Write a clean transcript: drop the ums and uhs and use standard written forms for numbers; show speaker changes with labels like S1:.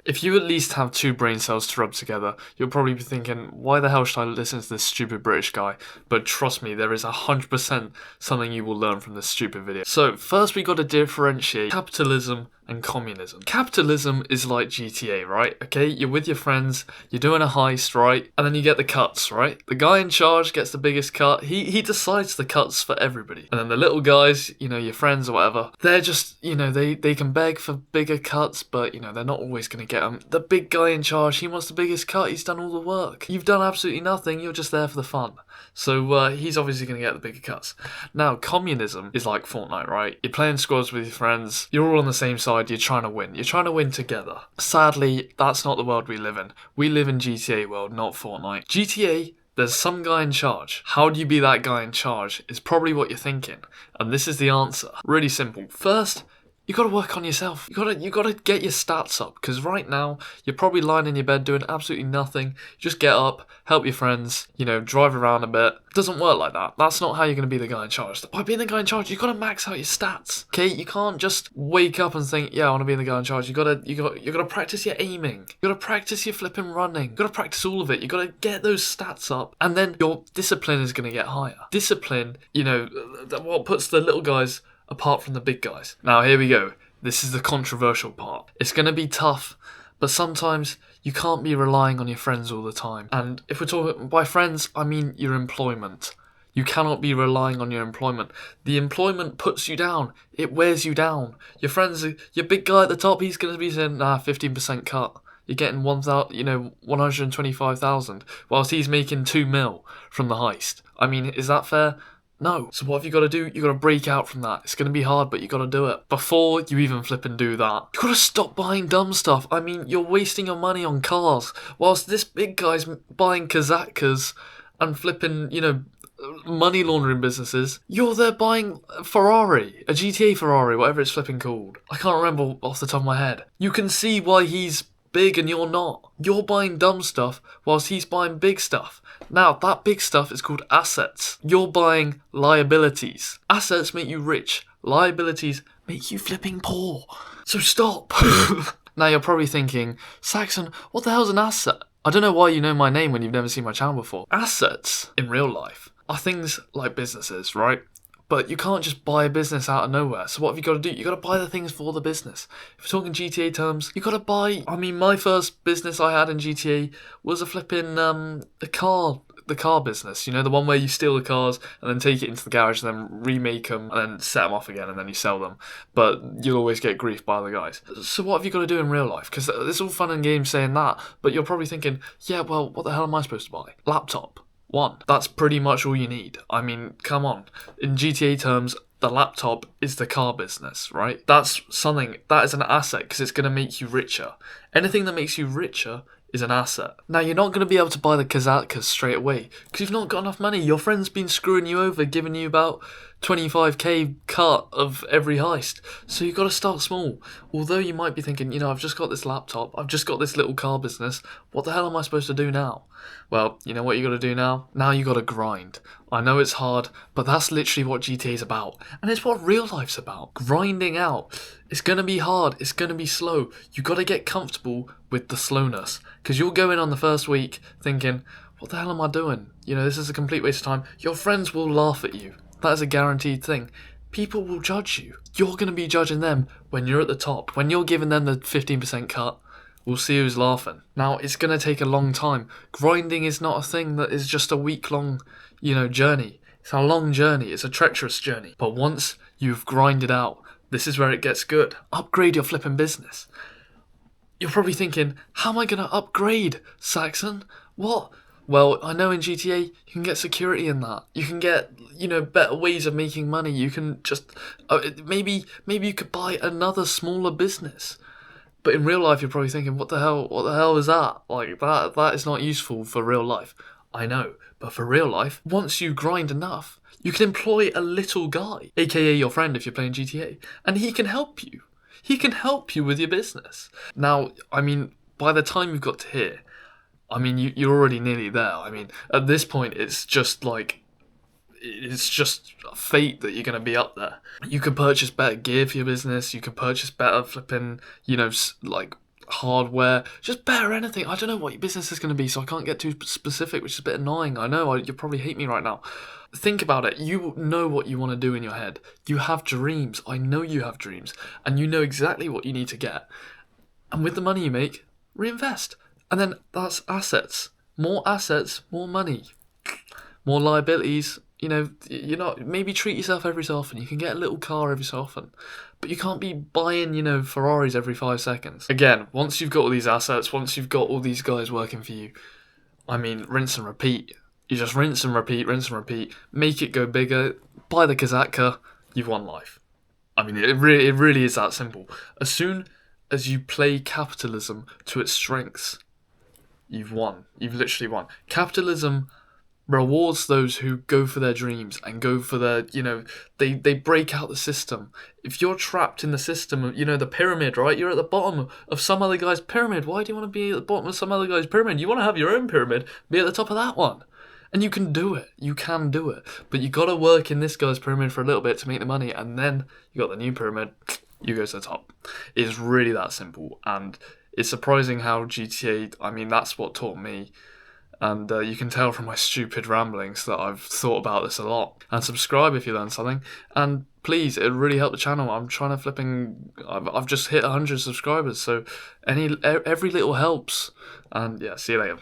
S1: If you at least have two brain cells to rub together, you'll probably be thinking, why the hell should I listen to this stupid British guy? But trust me, there is 100% something you will learn from this stupid video. So first we got to differentiate capitalism and communism. Capitalism is like GTA, right? Okay, you're with your friends, you're doing a heist, right? And then you get the cuts, right? The guy in charge gets the biggest cut. He decides the cuts for everybody. And then the little guys, your friends or whatever, they're just, they can beg for bigger cuts, but, they're not always going to get them. The big guy in charge, he wants the biggest cut. He's done all the work. You've done absolutely nothing. You're just there for the fun. So he's obviously going to get the bigger cuts. Now, communism is like Fortnite, right? You're playing squads with your friends. You're all on the same side. You're trying to win. You're trying to win together. Sadly, that's not the world we live in. We live in GTA world, not Fortnite. GTA, there's some guy in charge. How do you be that guy in charge is probably what you're thinking. And this is the answer. Really simple. First, you got to work on yourself. You got to get your stats up, because right now you're probably lying in your bed doing absolutely nothing. You just get up, help your friends, drive around a bit. It doesn't work like that. That's not how you're going to be the guy in charge. By being the guy in charge, you got to max out your stats. Okay, you can't just wake up and think, yeah, I want to be the guy in charge. You got to practice your aiming. You got to practice your flipping running. You got to practice all of it. You got to get those stats up, and then your discipline is going to get higher. Discipline, what puts the little guys apart from the big guys. Now, here we go. This is the controversial part. It's going to be tough, but sometimes you can't be relying on your friends all the time. And if we're talking by friends, I mean your employment. You cannot be relying on your employment. The employment puts you down. It wears you down. Your friends, your big guy at the top, he's going to be saying, 15% cut. You're getting 125,000, whilst he's making 2 mil from the heist. I mean, is that fair? No. So what have you got to do? You got to break out from that. It's going to be hard, but you got to do it. Before you even flip and do that, you got to stop buying dumb stuff. I mean, you're wasting your money on cars, whilst this big guy's buying Kazakhs and flipping, money laundering businesses. You're there buying a Ferrari, a GTA Ferrari, whatever it's flipping called. I can't remember off the top of my head. You can see why he's big and you're not. You're buying dumb stuff whilst he's buying big stuff. Now, that big stuff is called assets. You're buying liabilities. Assets make you rich. Liabilities make you flipping poor. So stop. Now, you're probably thinking, Saxon, what the hell's an asset? I don't know why you know my name when you've never seen my channel before. Assets, in real life, are things like businesses, right? But you can't just buy a business out of nowhere. So what have you got to do? You got to buy the things for the business. If we're talking GTA terms, you got to buy. I mean, my first business I had in GTA was a flipping the car business. The one where you steal the cars and then take it into the garage and then remake them and then set them off again and then you sell them. But you'll always get grief by the guys. So what have you got to do in real life? Because it's all fun and games saying that, but you're probably thinking, yeah, well, what the hell am I supposed to buy? Laptop. One. That's pretty much all you need. I mean, come on. In GTA terms, the laptop is the car business, right? That is an asset because it's going to make you richer. Anything that makes you richer is an asset. Now, you're not going to be able to buy the Kazakhs straight away because you've not got enough money. Your friend's been screwing you over, giving you about 25k cut of every heist. So you've got to start small. Although you might be thinking, I've just got this laptop, I've just got this little car business, what the hell am I supposed to do now? Well, you know what you got to do now? Now you got to grind. I know it's hard, but that's literally what GTA is about. And it's what real life's about. Grinding out. It's going to be hard. It's going to be slow. You got to get comfortable with the slowness. Because you'll go in on the first week thinking, what the hell am I doing? This is a complete waste of time. Your friends will laugh at you. That is a guaranteed thing. People will judge you. You're going to be judging them when you're at the top. When you're giving them the 15% cut, we'll see who's laughing. Now, it's going to take a long time. Grinding is not a thing that is just a week-long, journey. It's a long journey. It's a treacherous journey. But once you've grinded out, this is where it gets good. Upgrade your flipping business. You're probably thinking, how am I going to upgrade, Saxon? What? Well, I know in GTA, you can get security in that. You can get, better ways of making money. You can just, maybe you could buy another smaller business. But in real life, you're probably thinking, what the hell is that? Like, that is not useful for real life. I know, but for real life, once you grind enough, you can employ a little guy, aka your friend if you're playing GTA, and he can help you. He can help you with your business. Now, I mean, by the time you've got to here, I mean, you're already nearly there. I mean, at this point, it's just fate that you're going to be up there. You can purchase better gear for your business. You can purchase better flipping, hardware, just better anything. I don't know what your business is going to be, so I can't get too specific, which is a bit annoying. I know, you probably hate me right now. Think about it. You know what you want to do in your head. You have dreams. I know you have dreams. And you know exactly what you need to get. And with the money you make, reinvest. And then that's assets. More assets, more money. More liabilities. You're not, maybe treat yourself every so often. You can get a little car every so often. But you can't be buying, Ferraris every 5 seconds. Again, once you've got all these assets, once you've got all these guys working for you, rinse and repeat. You just rinse and repeat, make it go bigger, buy the Kazatka, you've won life. It really is that simple. As soon as you play capitalism to its strengths, you've won. You've literally won. Capitalism rewards those who go for their dreams and go for their, they break out the system. If you're trapped in the system of, the pyramid, right? You're at the bottom of some other guy's pyramid. Why do you want to be at the bottom of some other guy's pyramid? You want to have your own pyramid, be at the top of that one. And you can do it. You can do it. But you got to work in this guy's pyramid for a little bit to make the money. And then you got the new pyramid. You go to the top. It's really that simple. And it's surprising how GTA, that's what taught me. And you can tell from my stupid ramblings that I've thought about this a lot. And subscribe if you learned something. And please, it really helped the channel. I'm trying to I've just hit 100 subscribers. So every little helps. And yeah, see you later.